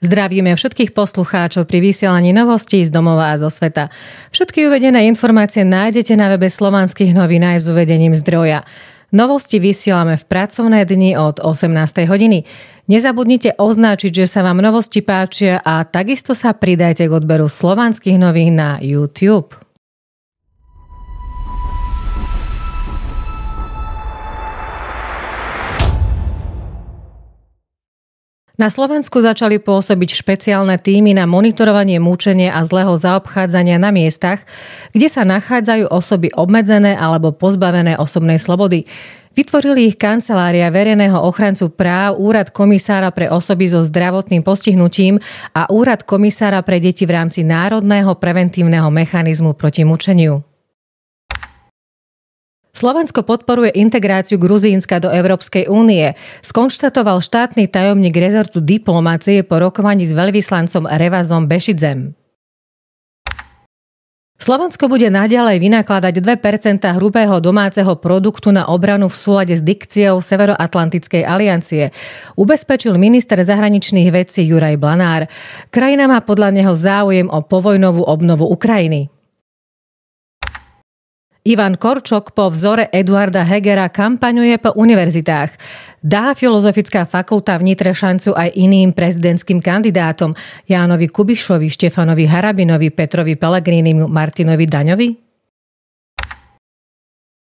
Zdravíme všetkých poslucháčov pri vysielaní novostí z domova a zo sveta. Všetky uvedené informácie nájdete na webe Slovanských novín aj s uvedením zdroja. Novosti vysielame v pracovné dni od 18. hodiny. Nezabudnite označiť, že sa vám novosti páčia a takisto sa pridajte k odberu Slovanských novín na YouTube. Na Slovensku začali pôsobiť špeciálne tímy na monitorovanie mučenia a zlého zaobchádzania na miestach, kde sa nachádzajú osoby obmedzené alebo pozbavené osobnej slobody. Vytvorili ich Kancelária verejného ochrancu práv, Úrad komisára pre osoby so zdravotným postihnutím a Úrad komisára pre deti v rámci Národného preventívneho mechanizmu proti mučeniu. Slovensko podporuje integráciu Gruzínska do Európskej únie, skonštatoval štátny tajomník rezortu diplomácie po rokovaní s veľvyslancom Revazom Bešidzem. Slovensko bude naďalej vynakladať 2% hrubého domáceho produktu na obranu v súlade s dikciou Severoatlantickej aliancie, ubezpečil minister zahraničných vecí Juraj Blanár. Krajina má podľa neho záujem o povojnovú obnovu Ukrajiny. Ivan Korčok po vzore Eduarda Hegera kampaňuje po univerzitách. Dá Filozofická fakulta v Nitre šancu aj iným prezidentským kandidátom Jánovi Kubišovi, Štefanovi Harabinovi, Petrovi Pellegrinimu, Martinovi Daňovi?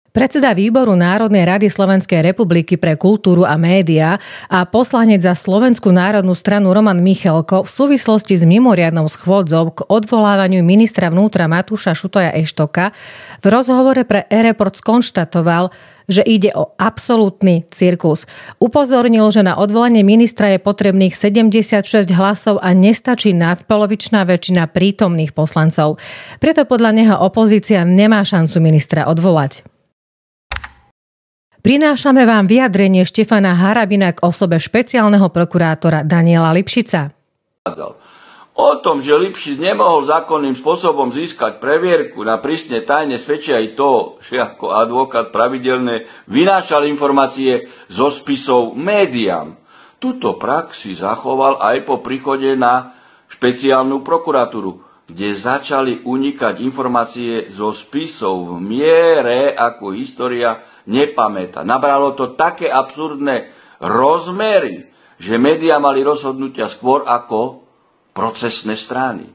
Predseda výboru Národnej rady Slovenskej republiky pre kultúru a médiá a poslanec za Slovenskú národnú stranu Roman Michelko v súvislosti s mimoriadnou schôdzou k odvolávaniu ministra vnútra Matúša Šutoja Eštoka v rozhovore pre E-Report skonštatoval, že ide o absolútny cirkus. Upozornil, že na odvolanie ministra je potrebných 76 hlasov a nestačí nadpolovičná väčšina prítomných poslancov. Preto podľa neho opozícia nemá šancu ministra odvolať. Prinášame vám vyjadrenie Štefana Harabina k osobe špeciálneho prokurátora Daniela Lipšica. O tom, že Lipšic nemohol zákonným spôsobom získať previerku na prísne tajne, svedčí aj to, že ako advokát pravidelne vynášal informácie zo spisov médiám. Túto prax si zachoval aj po príchode na špeciálnu prokuratúru, kde začali unikať informácie zo spisov v miere, ako história nepamätá. Nabralo to také absurdné rozmery, že médiá mali rozhodnutia skôr ako procesné strany.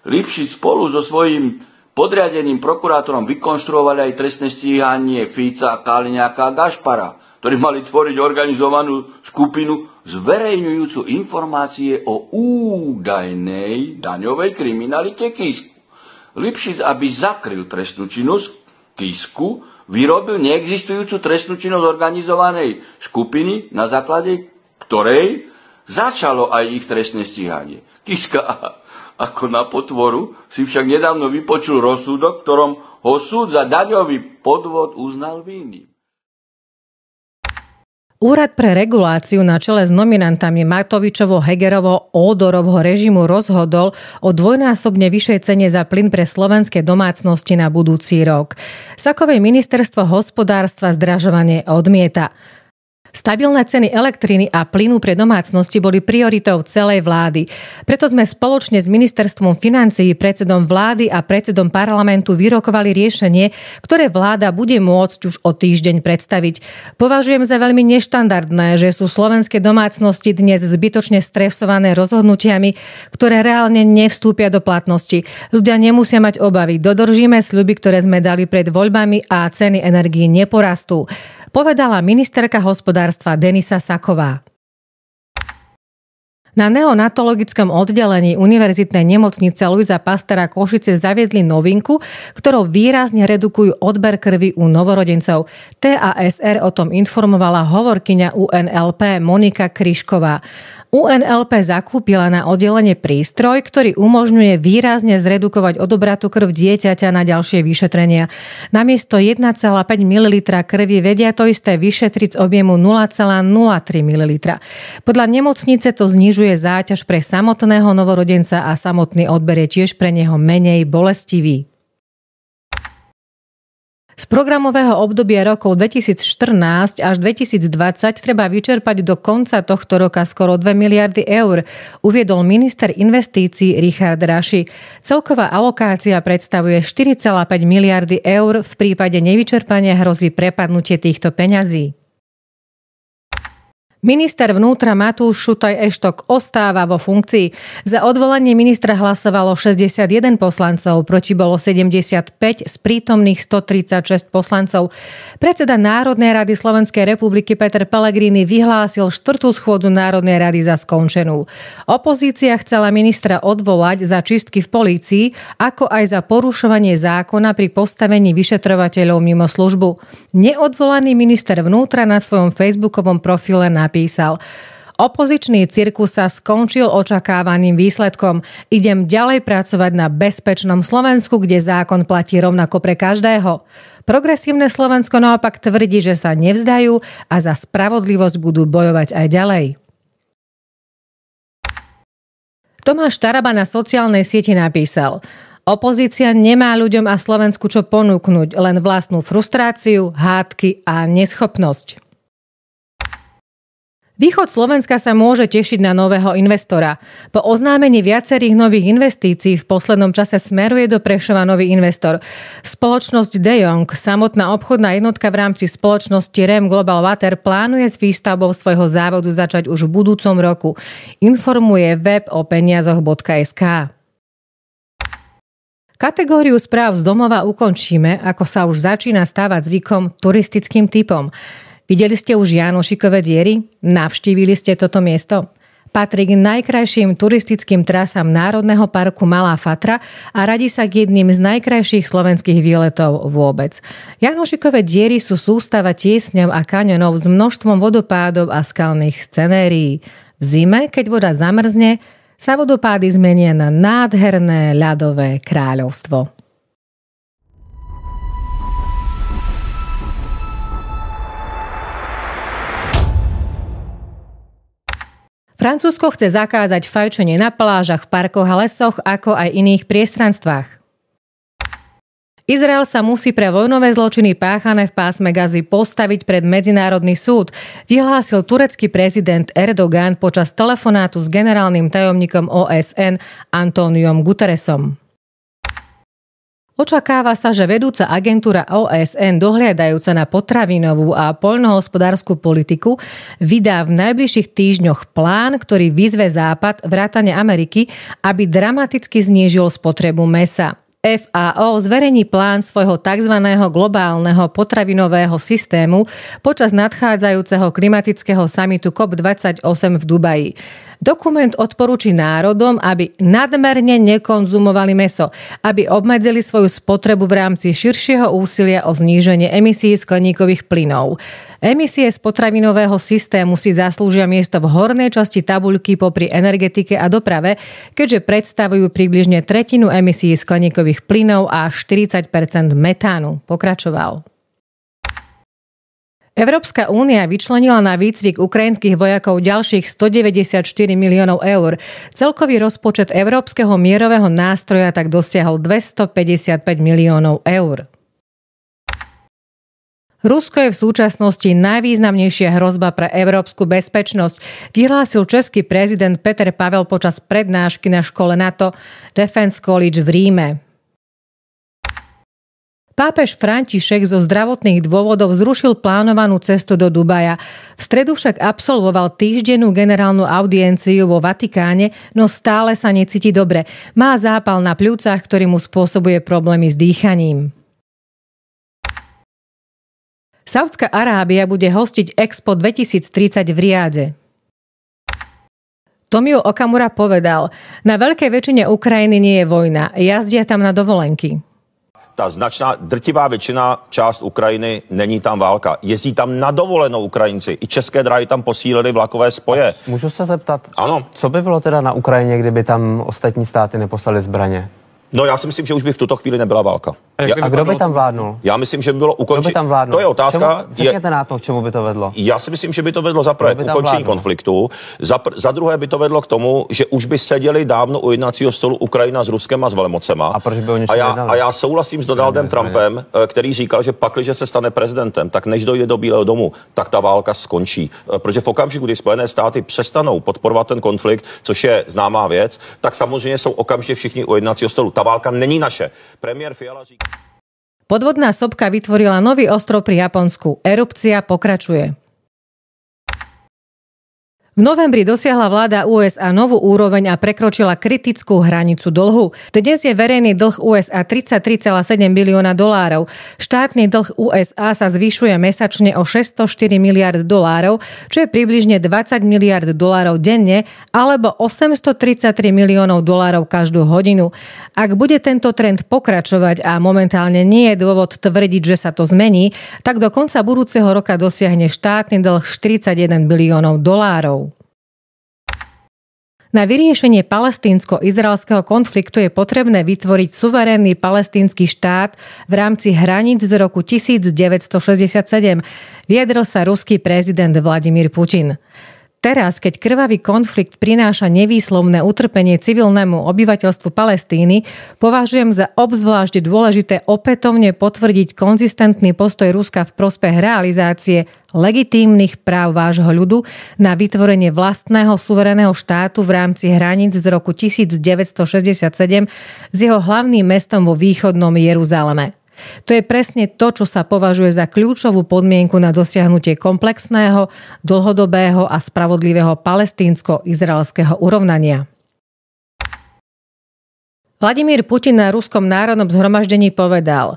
Lipšic spolu so svojím podriadeným prokurátorom vykonštruovali aj trestné stíhanie Fica, Kaliňáka a Gašpara, ktorí mali tvoriť organizovanú skupinu zverejňujúcu informácie o údajnej daňovej kriminalite Kisku. Lipšic, aby zakryl trestnú činnosť Kisku, vyrobil neexistujúcu trestnú činnosť organizovanej skupiny, na základe ktorej začalo aj ich trestné stíhanie. Kiska ako na potvoru si však nedávno vypočul rozsudok, ktorom ho súd za daňový podvod uznal vinným. Úrad pre reguláciu na čele s nominantami Matovičovo-Hegerovo-Ódorovho režimu rozhodol o dvojnásobne vyššej cene za plyn pre slovenské domácnosti na budúci rok. Sakové ministerstvo hospodárstva zdražovanie odmieta. Stabilné ceny elektriny a plynu pre domácnosti boli prioritou celej vlády. Preto sme spoločne s ministerstvom financií, predsedom vlády a predsedom parlamentu vyrokovali riešenie, ktoré vláda bude môcť už o týždeň predstaviť. Považujem za veľmi neštandardné, že sú slovenské domácnosti dnes zbytočne stresované rozhodnutiami, ktoré reálne nevstúpia do platnosti. Ľudia nemusia mať obavy. Dodržíme sľuby, ktoré sme dali pred voľbami a ceny energií neporastú, povedala ministerka hospodárstva Denisa Saková. Na neonatologickom oddelení univerzitnej nemocnice Luisa Pastöra Košice zaviedli novinku, ktorou výrazne redukujú odber krvi u novorodencov. TASR o tom informovala hovorkyňa UNLP Monika Kryšková. UNLP zakúpila na oddelenie prístroj, ktorý umožňuje výrazne zredukovať odobratú krv dieťaťa na ďalšie vyšetrenia. Namiesto 1,5 ml krvi vedia to isté vyšetriť z objemu 0,03 ml. Podľa nemocnice to znižuje záťaž pre samotného novorodenca a samotný odber je tiež pre neho menej bolestivý. Z programového obdobia rokov 2014 až 2020 treba vyčerpať do konca tohto roka skoro 2 miliardy eur, uviedol minister investícií Richard Raši. Celková alokácia predstavuje 4,5 miliardy eur, v prípade nevyčerpania hrozí prepadnutie týchto peňazí. Minister vnútra Matúš Šutaj Eštok ostáva vo funkcii. Za odvolanie ministra hlasovalo 61 poslancov, proti bolo 75 z prítomných 136 poslancov. Predseda Národnej rady Slovenskej republiky Peter Pellegrini vyhlásil 4. schôdzu Národnej rady za skončenú. Opozícia chcela ministra odvolať za čistky v polícii, ako aj za porušovanie zákona pri postavení vyšetrovateľov mimo službu. Neodvolaný minister vnútra na svojom facebookovom profile napísal: Opozičný cirkus sa skončil očakávaným výsledkom. Idem ďalej pracovať na bezpečnom Slovensku, kde zákon platí rovnako pre každého. Progresívne Slovensko naopak tvrdí, že sa nevzdajú a za spravodlivosť budú bojovať aj ďalej. Tomáš Taraba na sociálnej sieti napísal: Opozícia nemá ľuďom a Slovensku čo ponúknuť, len vlastnú frustráciu, hádky a neschopnosť. Východ Slovenska sa môže tešiť na nového investora. Po oznámení viacerých nových investícií v poslednom čase smeruje do Prešova nový investor. Spoločnosť De Jong, samotná obchodná jednotka v rámci spoločnosti REM Global Water, plánuje s výstavbou svojho závodu začať už v budúcom roku, informuje web openiazoch.sk. Kategóriu správ z domova ukončíme, ako sa už začína stávať zvykom, turistickým typom. Videli ste už Jánošikové diery? Navštívili ste toto miesto? Patrí k najkrajším turistickým trasám Národného parku Malá Fatra a radí sa k jedným z najkrajších slovenských výletov vôbec. Jánošikové diery sú sústava tiesňov a kaňonov s množstvom vodopádov a skalných scenérií. V zime, keď voda zamrzne, sa vodopády zmenia na nádherné ľadové kráľovstvo. Francúzsko chce zakázať fajčenie na plážach, parkoch a lesoch, ako aj iných priestranstvách. Izrael sa musí pre vojnové zločiny páchané v pásme Gazy postaviť pred medzinárodný súd, vyhlásil turecký prezident Erdogan počas telefonátu s generálnym tajomníkom OSN Antóniom Guterresom. Očakáva sa, že vedúca agentúra OSN dohliadajúca na potravinovú a poľnohospodársku politiku vydá v najbližších týždňoch plán, ktorý vyzve Západ vrátane Ameriky, aby dramaticky znížil spotrebu mäsa. FAO zverejní plán svojho tzv. Globálneho potravinového systému počas nadchádzajúceho klimatického samitu COP28 v Dubaji. Dokument odporúči národom, aby nadmerne nekonzumovali mäso, aby obmedzili svoju spotrebu v rámci širšieho úsilia o zníženie emisí skleníkových plynov. Emisie z potravinového systému si zaslúžia miesto v hornej časti tabuľky popri energetike a doprave, keďže predstavujú približne tretinu emisí skleníkových plynov a 40% metánu, pokračoval. Európska únia vyčlenila na výcvik ukrajinských vojakov ďalších 194 miliónov eur. Celkový rozpočet Európskeho mierového nástroja tak dosiahol 255 miliónov eur. Rusko je v súčasnosti najvýznamnejšia hrozba pre európsku bezpečnosť, vyhlásil český prezident Petr Pavel počas prednášky na škole NATO Defense College v Ríme. Pápež František zo zdravotných dôvodov zrušil plánovanú cestu do Dubaja. V stredu však absolvoval týždennú generálnu audienciu vo Vatikáne, no stále sa necíti dobre. Má zápal na pľúcach, ktorý mu spôsobuje problémy s dýchaním. Saudská Arábia bude hostiť Expo 2030 v Riade. Tomio Okamura povedal: na veľkej väčšine Ukrajiny nie je vojna, jazdia tam na dovolenky. Ta značná, drtivá většina část Ukrajiny, není tam válka. Jezdí tam na dovolenou Ukrajinci. I české dráhy tam posílili vlakové spoje. Můžu se zeptat, ano. Co by bylo teda na Ukrajině, kdyby tam ostatní státy neposlali zbraně? No já si myslím, že už by v tuto chvíli nebyla válka. A kdo by tam vládnul? Já myslím, že by bylo ukončení. Kdo by tam vládnul? To je otázka. Řekněte na to, k čemu by to vedlo. Já si myslím, že by to vedlo za prvé k ukončení konfliktu, za druhé by to vedlo k tomu, že už by seděli dávno u jednacího stolu Ukrajina s Ruskem a s velmocema. A proč by o něčem jednali? A já souhlasím s Donaldem Trumpem, který říkal, že pakliže se stane prezidentem, tak než dojde do Bílého domu, tak ta válka skončí. Protože v okamžiku, kdy Spojené státy přestanou podporovat ten konflikt, což je známá věc, tak samozřejmě jsou okamžitě všichni u jednacího stolu. Ta válka není naše. Premiér Fiala říká... Podvodná sopka vytvorila nový ostrov pri Japonsku. Erupcia pokračuje. V novembri dosiahla vláda USA novú úroveň a prekročila kritickú hranicu dlhu. Dnes je verejný dlh USA 33,7 bilióna dolárov. Štátny dlh USA sa zvyšuje mesačne o 604 miliard dolárov, čo je približne 20 miliard dolárov denne, alebo 833 miliónov dolárov každú hodinu. Ak bude tento trend pokračovať a momentálne nie je dôvod tvrdiť, že sa to zmení, tak do konca budúceho roka dosiahne štátny dlh 41 biliónov dolárov. Na vyriešenie palestínsko-izraelského konfliktu je potrebné vytvoriť suverénny palestínsky štát v rámci hraníc z roku 1967, vyjadril sa ruský prezident Vladimír Putin. Teraz, keď krvavý konflikt prináša nevýslovné utrpenie civilnému obyvateľstvu Palestíny, považujem za obzvlášť dôležité opätovne potvrdiť konzistentný postoj Ruska v prospech realizácie legitímnych práv vášho ľudu na vytvorenie vlastného suverénneho štátu v rámci hraníc z roku 1967 s jeho hlavným mestom vo východnom Jeruzaleme. To je presne to, čo sa považuje za kľúčovú podmienku na dosiahnutie komplexného, dlhodobého a spravodlivého palestínsko-izraelského urovnania. Vladimír Putin na Ruskom národnom zhromaždení povedal: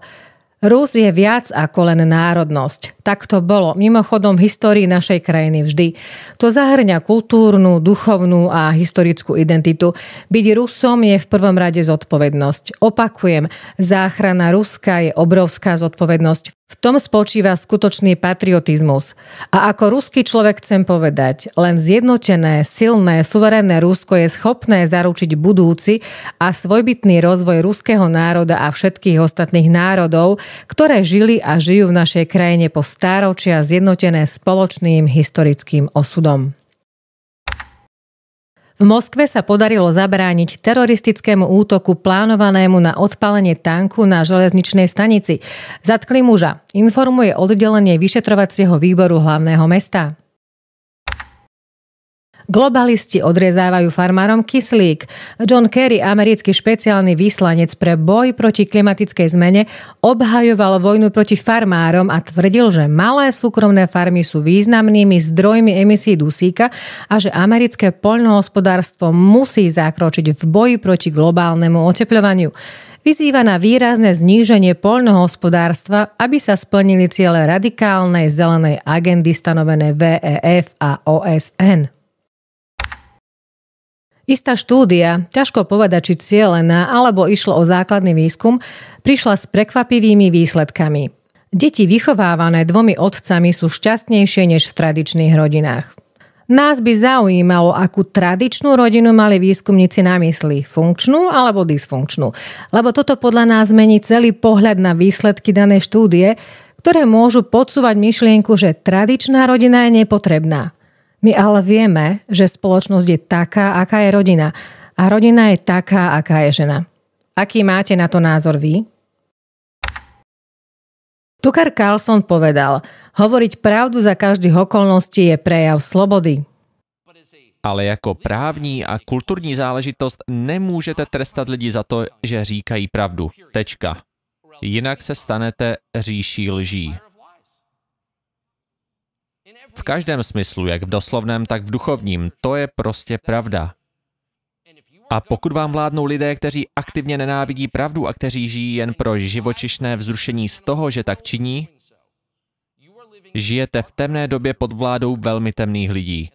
Rus je viac ako len národnosť. Tak to bolo mimochodom v histórii našej krajiny vždy. To zahŕňa kultúrnu, duchovnú a historickú identitu. Byť Rusom je v prvom rade zodpovednosť. Opakujem, záchrana Ruska je obrovská zodpovednosť. V tom spočíva skutočný patriotizmus. A ako ruský človek chcem povedať, len zjednotené, silné, suverénne Rusko je schopné zaručiť budúci a svojbytný rozvoj ruského národa a všetkých ostatných národov, ktoré žili a žijú v našej krajine po stáročia zjednotené spoločným historickým osudom. V Moskve sa podarilo zabrániť teroristickému útoku plánovanému na odpálenie tanku na železničnej stanici. Zatkli muža, informuje oddelenie vyšetrovacieho výboru hlavného mesta. Globalisti odrezávajú farmárom kyslík. John Kerry, americký špeciálny vyslanec pre boj proti klimatickej zmene, obhajoval vojnu proti farmárom a tvrdil, že malé súkromné farmy sú významnými zdrojmi emisí dusíka a že americké poľnohospodárstvo musí zakročiť v boji proti globálnemu otepľovaniu. Vyzýva na výrazné zníženie poľnohospodárstva, aby sa splnili ciele radikálnej zelenej agendy stanovené WEF a OSN. Istá štúdia, ťažko povedať, či cielená alebo išlo o základný výskum, prišla s prekvapivými výsledkami. Deti vychovávané dvomi otcami sú šťastnejšie než v tradičných rodinách. Nás by zaujímalo, akú tradičnú rodinu mali výskumníci na mysli, funkčnú alebo dysfunkčnú. Lebo toto podľa nás mení celý pohľad na výsledky danej štúdie, ktoré môžu podsúvať myšlienku, že tradičná rodina je nepotrebná. My ale vieme, že spoločnosť je taká, aká je rodina. A rodina je taká, aká je žena. Aký máte na to názor vy? Tucker Carlson povedal: hovoriť pravdu za každých okolností je prejav slobody. Ale jako právní a kulturní záležitost nemůžete trestat lidi za to, že říkají pravdu. Tečka. Jinak se stanete říší lží. V každém smyslu, jak v doslovném, tak v duchovním, to je prostě pravda. A pokud vám vládnou lidé, kteří aktivně nenávidí pravdu a kteří žijí jen pro živočišné vzrušení z toho, že tak činí, žijete v temné době pod vládou velmi temných lidí.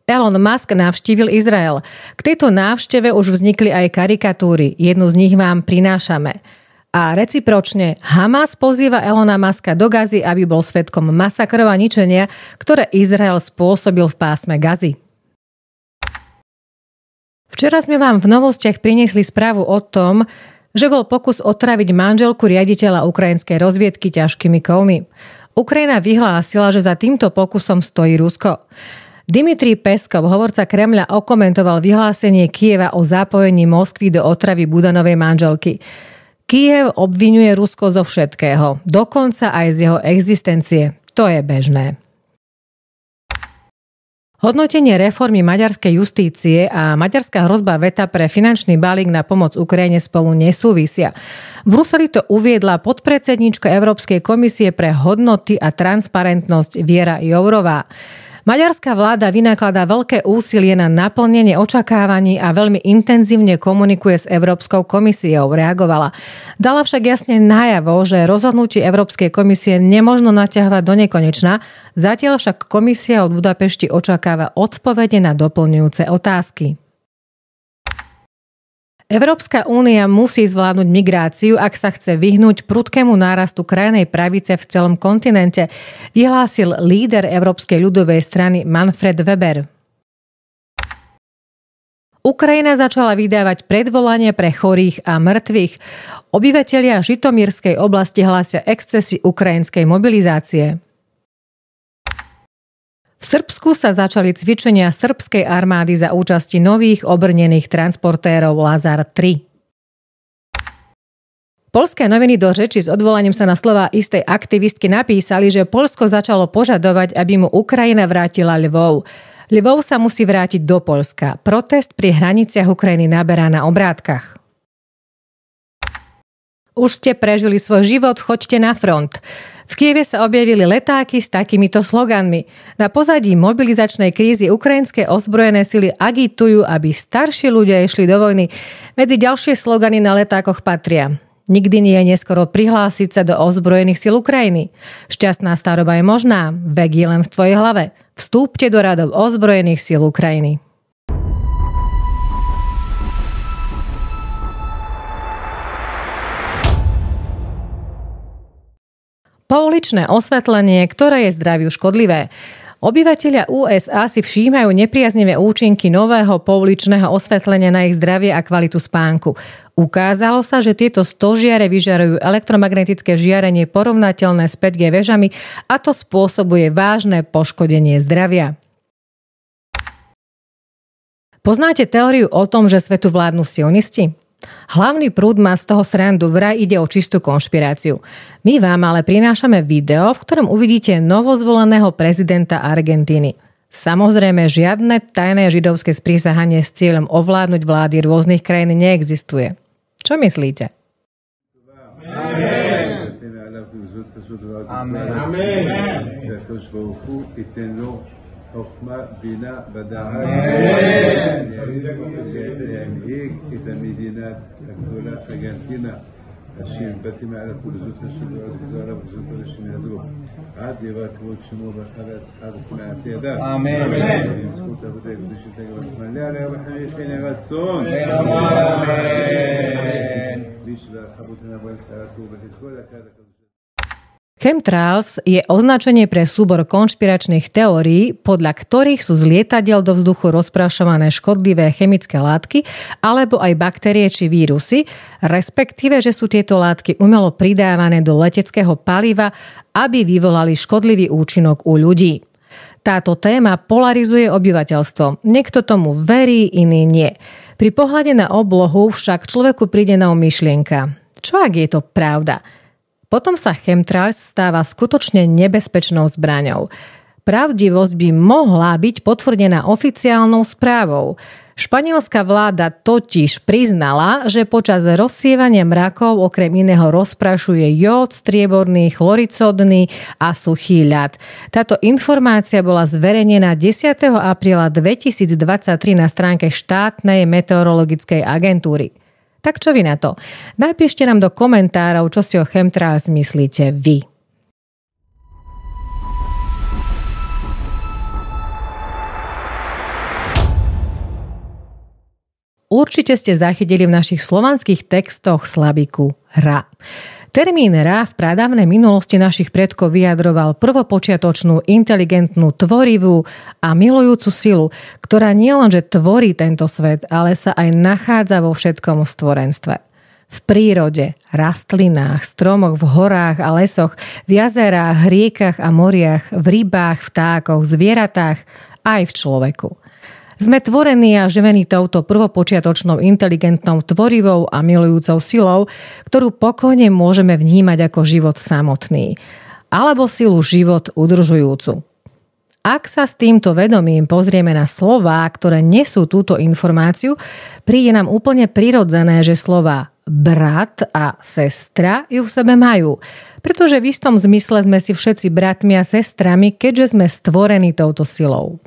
Elon Musk navštívil Izrael. K tejto návšteve už vznikli aj karikatúry. Jednu z nich vám prinášame. A recipročne Hamas pozýva Elona Muska do Gazy, aby bol svedkom masakrov a ničenia, ktoré Izrael spôsobil v pásme Gazy. Včera sme vám v novostiach priniesli správu o tom, že bol pokus otraviť manželku riaditeľa ukrajinskej rozviedky ťažkými kovmi. Ukrajina vyhlásila, že za týmto pokusom stojí Rusko. Dmitrij Peskov, hovorca Kremľa, okomentoval vyhlásenie Kyjeva o zapojení Moskvy do otravy Budanovej manželky. Kyjev obviňuje Rusko zo všetkého, dokonca aj z jeho existencie. To je bežné. Hodnotenie reformy maďarskej justície a maďarská hrozba veta pre finančný balík na pomoc Ukrajine spolu nesúvisia. V Bruseli to uviedla podpredsedníčka Európskej komisie pre hodnoty a transparentnosť Viera Jourová. Maďarská vláda vynakladá veľké úsilie na naplnenie očakávaní a veľmi intenzívne komunikuje s Európskou komisiou, reagovala. Dala však jasne najavo, že rozhodnutie Európskej komisie nemožno naťahovať do nekonečna, zatiaľ však komisia od Budapešti očakáva odpovede na doplňujúce otázky. Európska únia musí zvládnuť migráciu, ak sa chce vyhnúť prudkému nárastu krajnej pravice v celom kontinente, vyhlásil líder Európskej ľudovej strany Manfred Weber. Ukrajina začala vydávať predvolanie pre chorých a mŕtvych. Obyvatelia Žitomírskej oblasti hlásia excesy ukrajinskej mobilizácie. V Srbsku sa začali cvičenia srbskej armády za účasti nových obrnených transportérov Lazar 3. Poľské noviny do reči s odvolaním sa na slová istej aktivistky napísali, že Poľsko začalo požadovať, aby mu Ukrajina vrátila Lvov. Lvov sa musí vrátiť do Poľska. Protest pri hraniciach Ukrajiny naberá na obrátkach. Už ste prežili svoj život, choďte na front. V Kyjeve sa objavili letáky s takýmito sloganmi. Na pozadí mobilizačnej krízy ukrajinské ozbrojené sily agitujú, aby starší ľudia išli do vojny. Medzi ďalšie slogany na letákoch patria: Nikdy nie je neskoro prihlásiť sa do ozbrojených síl Ukrajiny. Šťastná staroba je možná, vek je len v tvojej hlave. Vstúpte do radov ozbrojených síl Ukrajiny. Pouličné osvetlenie, ktoré je zdraviu škodlivé. Obyvatelia USA si všímajú nepriaznivé účinky nového pouličného osvetlenia na ich zdravie a kvalitu spánku. Ukázalo sa, že tieto stožiare vyžarujú elektromagnetické žiarenie porovnateľné s 5G väžami a to spôsobuje vážne poškodenie zdravia. Poznáte teóriu o tom, že svetu vládnu sionisti? Hlavný prúd má z toho srandu, vraj ide o čistú konšpiráciu. My vám ale prinášame video, v ktorom uvidíte novozvoleného prezidenta Argentíny. Samozrejme, žiadne tajné židovské sprísahanie s cieľom ovládnuť vlády rôznych krajín neexistuje. Čo myslíte? חוכמה, בינה ודעת. להנהיג את המדינה הגדולה ארגנטינה, אשר באתי מעל כל זאת השבועות וזרה וזאת אנשים יעזרו. עד יבוא כבוד שמו בחלל שכר ומעשי ידיו. אמן. בזכות עבודה הקדושת הגבוהה עליה וחמיכן הרצון. אמן. ביש והרחבותינה בהם שרתו וכל הקהל. Chemtrails je označenie pre súbor konšpiračných teórií, podľa ktorých sú z lietadiel do vzduchu rozprašované škodlivé chemické látky alebo aj baktérie či vírusy, respektíve, že sú tieto látky umelo pridávané do leteckého paliva, aby vyvolali škodlivý účinok u ľudí. Táto téma polarizuje obyvateľstvo. Niekto tomu verí, iný nie. Pri pohľade na oblohu však človeku príde na myšlienka. Čo ak je to pravda? Potom sa chemtrails stáva skutočne nebezpečnou zbraňou. Pravdivosť by mohla byť potvrdená oficiálnou správou. Španielská vláda totiž priznala, že počas rozsievania mrakov okrem iného rozprašuje jód, strieborný, chloricódny a suchý ľad. Táto informácia bola zverejnená 10. apríla 2023 na stránke štátnej meteorologickej agentúry. Tak čo vy na to? Napíšte nám do komentárov, čo si o chemtrails myslíte vy. Určite ste zachytili v našich slovanských textoch slabiku ra. Termín Ra v pradávnej minulosti našich predkov vyjadroval prvopočiatočnú, inteligentnú, tvorivú a milujúcu silu, ktorá nielenže tvorí tento svet, ale sa aj nachádza vo všetkom stvorenstve. V prírode, rastlinách, stromoch, v horách a lesoch, v jazerách, riekach a moriach, v rybách, vtákoch, zvieratách, aj v človeku. Sme tvorení a živení touto prvopočiatočnou, inteligentnou, tvorivou a milujúcou silou, ktorú pokojne môžeme vnímať ako život samotný, alebo silu život udržujúcu. Ak sa s týmto vedomím pozrieme na slová, ktoré nesú túto informáciu, príde nám úplne prirodzené, že slová brat a sestra ju v sebe majú, pretože v istom zmysle sme si všetci bratmi a sestrami, keďže sme stvorení touto silou.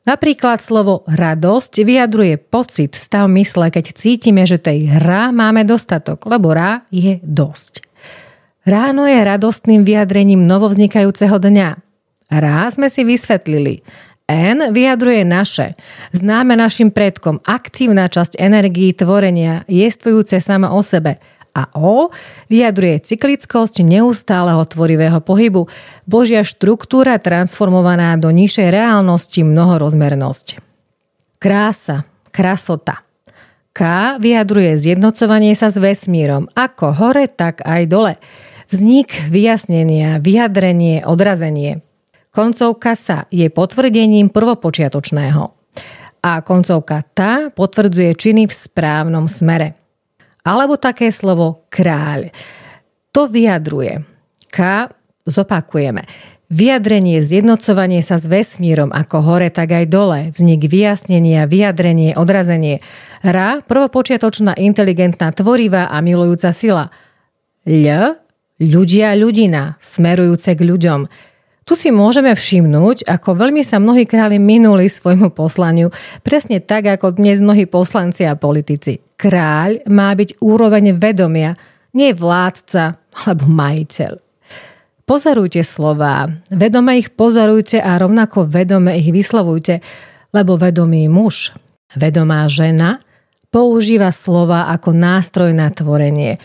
Napríklad slovo radosť vyjadruje pocit, stav mysle, keď cítime, že tej Ra máme dostatok, lebo Ra je dosť. Ráno je radostným vyjadrením novovznikajúceho dňa. Ra sme si vysvetlili. N vyjadruje naše. Známe našim predkom, aktívna časť energií tvorenia, jestvujúce sama o sebe. A O vyjadruje cyklickosť neustáleho tvorivého pohybu, Božia štruktúra transformovaná do nižšej reálnosti, mnohorozmernosť. Krása, krasota. K vyjadruje zjednocovanie sa s vesmírom, ako hore, tak aj dole. Vznik, vyjasnenia, vyjadrenie, odrazenie. Koncovka sa je potvrdením prvopočiatočného. A koncovka ta potvrdzuje činy v správnom smere. Alebo také slovo kráľ. To vyjadruje. K zopakujeme. Vyjadrenie, zjednocovanie sa s vesmírom ako hore, tak aj dole. Vznik vyjasnenia, vyjadrenie, odrazenie. Ra, prvopočiatočná, inteligentná, tvorivá a milujúca sila. Ľ, ľudia, ľudina, smerujúce k ľuďom. Tu si môžeme všimnúť, ako veľmi sa mnohí králi minuli svojmu poslaniu, presne tak, ako dnes mnohí poslanci a politici. Kráľ má byť úroveň vedomia, nie vládca alebo majiteľ. Pozorujte slová, vedome ich pozorujte a rovnako vedome ich vyslovujte, lebo vedomý muž, vedomá žena používa slová ako nástroj na tvorenie.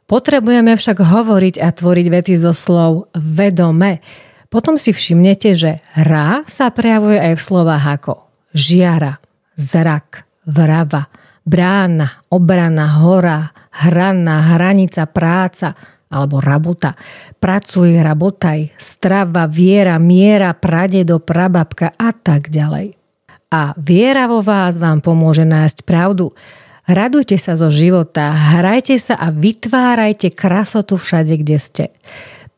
Potrebujeme však hovoriť a tvoriť vety zo slov vedome. Potom si všimnete, že Ra sa prejavuje aj v slovách ako žiara, zrak, vrava, brána, obrana, hora, hraná, hranica, práca alebo rabuta. Pracuj, rabotaj, strava, viera, miera, pradedo, prababka a tak ďalej. A viera vo vás vám pomôže nájsť pravdu. Radujte sa zo života, hrajte sa a vytvárajte krasotu všade, kde ste.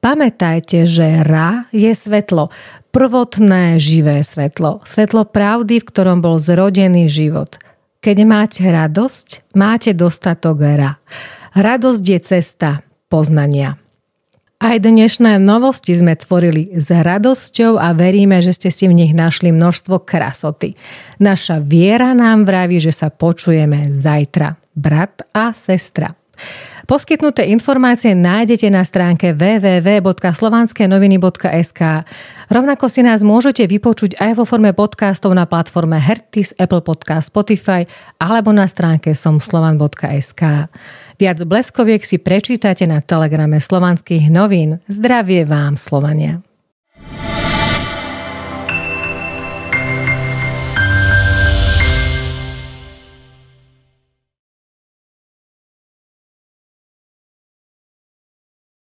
Pamätajte, že Ra je svetlo, prvotné živé svetlo, svetlo pravdy, v ktorom bol zrodený život. Keď máte radosť, máte dostatok Ra. Radosť je cesta poznania. Aj dnešné novosti sme tvorili s radosťou a veríme, že ste si v nich našli množstvo krasoty. Naša viera nám vraví, že sa počujeme zajtra. Brat a sestra. Poskytnuté informácie nájdete na stránke www.slovanskenoviny.sk. Rovnako si nás môžete vypočuť aj vo forme podcastov na platforme Hertis, Apple Podcast, Spotify alebo na stránke somslovan.sk. Viac bleskoviek si prečítate na telegrame Slovanských novín. Zdravie vám, Slovania.